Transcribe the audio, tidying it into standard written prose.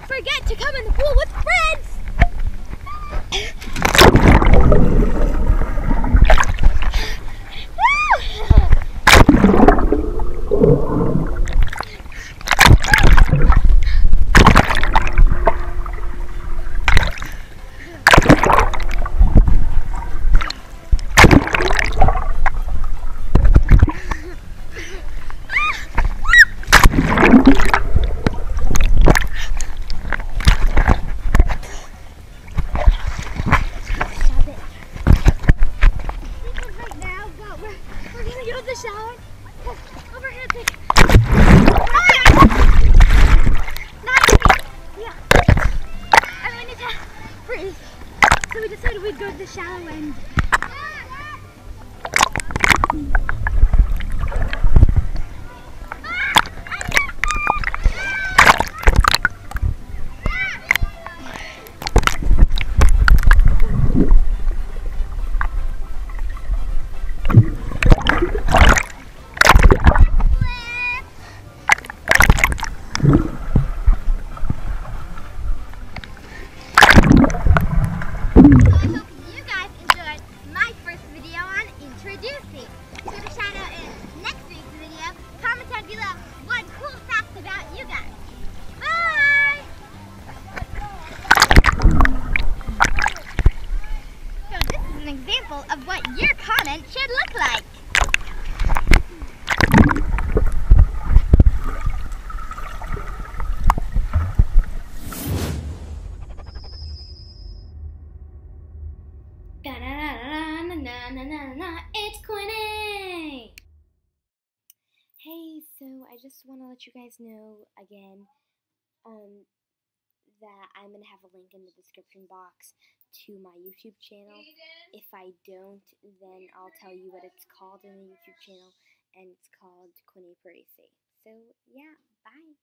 forget to come in the pool with friends! We're gonna go to the shower. Over here, take. Yeah. And we need to freeze. So we decided we'd go to the shower and. Introducing. Give a shout out in next week's video. Comment down below one cool fact about you guys. Bye! So this is an example of what your comment should look like. It's Quinny! Hey, so I just want to let you guys know again that I'm going to have a link in the description box to my YouTube channel. If I don't, then I'll tell you what it's called in the YouTube channel, and it's called Quinny Parisi. So, yeah, bye!